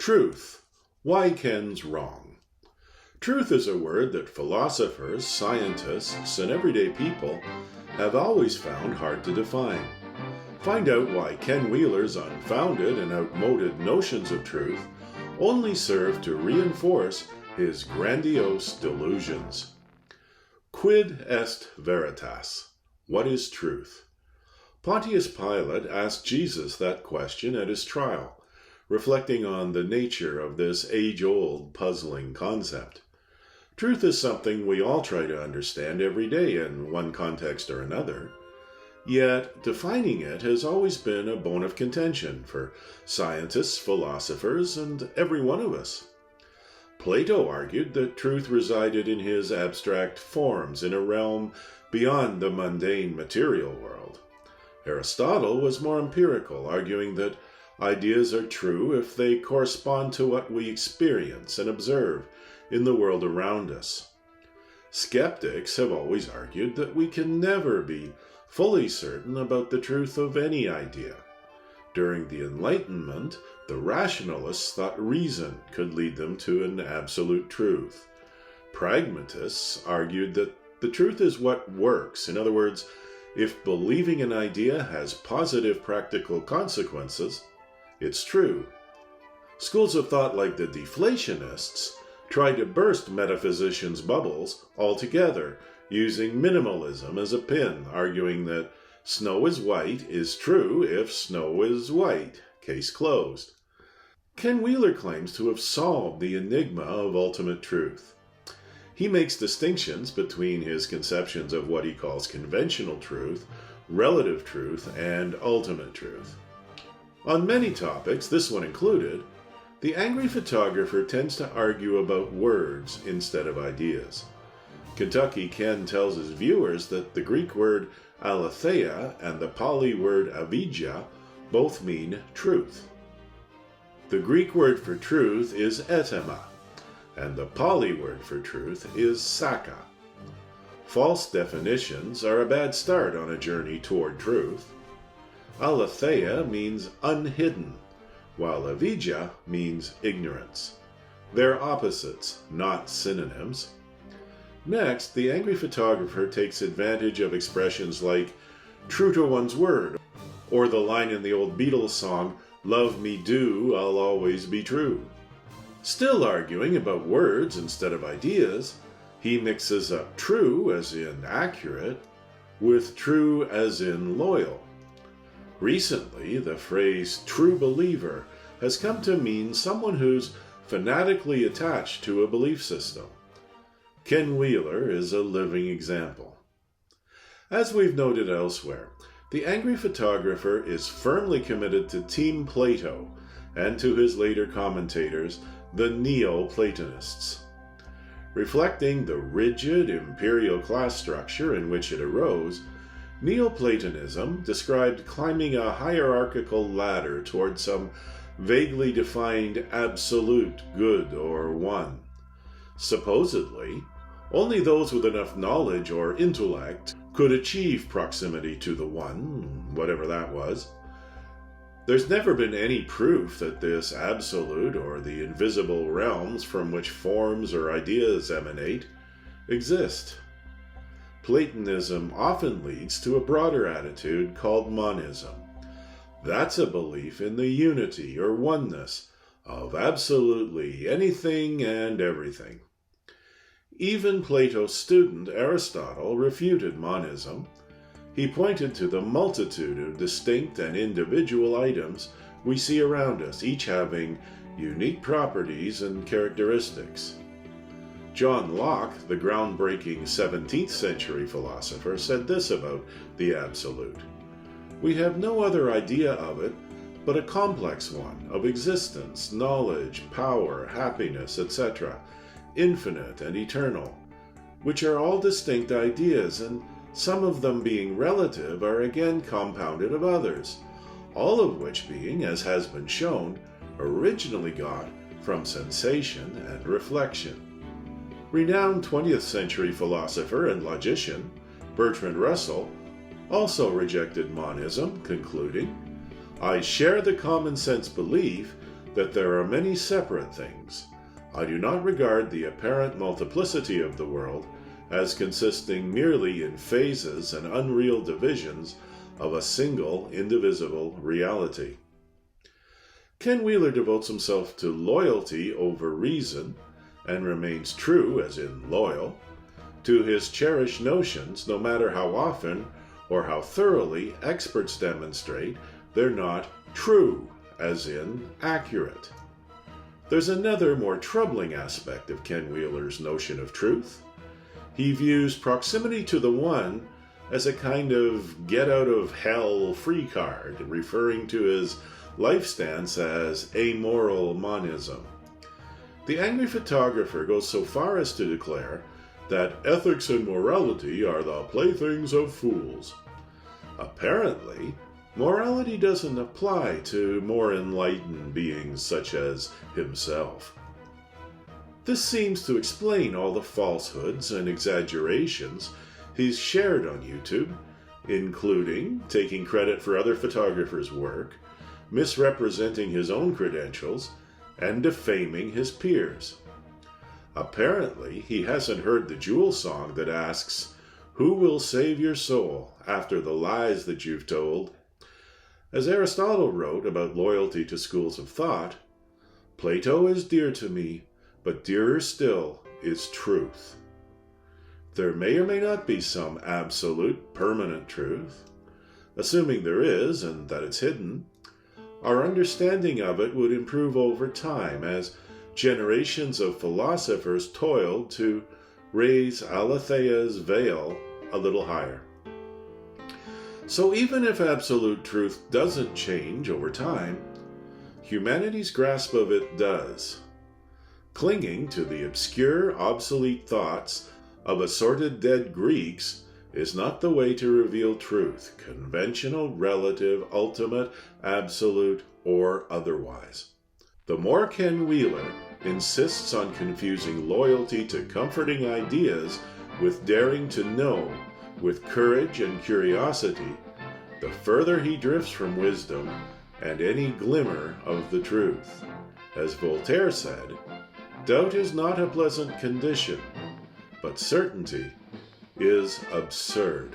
Truth. Why Ken's wrong. Truth is a word that philosophers, scientists, and everyday people have always found hard to define. Find out why Ken Wheeler's unfounded and outmoded notions of truth only serve to reinforce his grandiose delusions. Quid est veritas? What is truth? Pontius Pilate asked Jesus that question at his trial, reflecting on the nature of this age-old puzzling concept. Truth is something we all try to understand every day in one context or another, yet defining it has always been a bone of contention for scientists, philosophers, and every one of us. Plato argued that truth resided in his abstract forms in a realm beyond the mundane material world. Aristotle was more empirical, arguing that ideas are true if they correspond to what we experience and observe in the world around us. Skeptics have always argued that we can never be fully certain about the truth of any idea. During the Enlightenment, the rationalists thought reason could lead them to an absolute truth. Pragmatists argued that the truth is what works. In other words, if believing an idea has positive practical consequences, it's true. Schools of thought like the deflationists try to burst metaphysicians' bubbles altogether, using minimalism as a pin, arguing that snow is white is true if snow is white. Case closed. Ken Wheeler claims to have solved the enigma of ultimate truth. He makes distinctions between his conceptions of what he calls conventional truth, relative truth, and ultimate truth. On many topics, this one included, the angry photographer tends to argue about words instead of ideas. Kentucky Ken tells his viewers that the Greek word aletheia and the Pali word avidya both mean truth. The Greek word for truth is etema, and the Pali word for truth is saka. False definitions are a bad start on a journey toward truth. Aletheia means unhidden, while avidya means ignorance. They're opposites, not synonyms. Next, the angry photographer takes advantage of expressions like true to one's word, or the line in the old Beatles song, love me do, I'll always be true. Still arguing about words instead of ideas, he mixes up true as in accurate with true as in loyal. Recently, the phrase true believer has come to mean someone who's fanatically attached to a belief system. Ken Wheeler is a living example. As we've noted elsewhere, the angry photographer is firmly committed to Team Plato and to his later commentators, the Neo-Platonists. Reflecting the rigid imperial class structure in which it arose, Neoplatonism described climbing a hierarchical ladder toward some vaguely defined absolute good or one. Supposedly, only those with enough knowledge or intellect could achieve proximity to the one, whatever that was. There's never been any proof that this absolute, or the invisible realms from which forms or ideas emanate, exist. Platonism often leads to a broader attitude called monism. That's a belief in the unity or oneness of absolutely anything and everything. Even Plato's student Aristotle refuted monism. He pointed to the multitude of distinct and individual items we see around us, each having unique properties and characteristics. John Locke, the groundbreaking 17th century philosopher, said this about the absolute. We have no other idea of it but a complex one of existence, knowledge, power, happiness, etc., infinite and eternal, which are all distinct ideas, and some of them being relative are again compounded of others, all of which being, as has been shown, originally got from sensation and reflection. Renowned 20th century philosopher and logician Bertrand Russell also rejected monism, concluding, I share the common sense belief that there are many separate things, I do not regard the apparent multiplicity of the world as consisting merely in phases and unreal divisions of a single indivisible reality. Ken Wheeler devotes himself to loyalty over reason and remains true, as in loyal, to his cherished notions, no matter how often or how thoroughly experts demonstrate they're not true, as in accurate. There's another more troubling aspect of Ken Wheeler's notion of truth. He views proximity to the One as a kind of get-out-of-hell free card, referring to his life stance as amoral monism. The angry photographer goes so far as to declare that ethics and morality are the playthings of fools. Apparently, morality doesn't apply to more enlightened beings such as himself. This seems to explain all the falsehoods and exaggerations he's shared on YouTube, including taking credit for other photographers' work, misrepresenting his own credentials, and defaming his peers. Apparently, he hasn't heard the Jewel song that asks, "Who will save your soul after the lies that you've told?" As Aristotle wrote about loyalty to schools of thought, "Plato is dear to me, but dearer still is truth." There may or may not be some absolute, permanent truth. Assuming there is, and that it's hidden, our understanding of it would improve over time as generations of philosophers toiled to raise Aletheia's veil a little higher. So even if absolute truth doesn't change over time, humanity's grasp of it does. Clinging to the obscure, obsolete thoughts of assorted dead Greeks is not the way to reveal truth, conventional, relative, ultimate, absolute, or otherwise. The more Ken Wheeler insists on confusing loyalty to comforting ideas with daring to know, with courage and curiosity, the further he drifts from wisdom and any glimmer of the truth. As Voltaire said, doubt is not a pleasant condition, but certainty is absurd.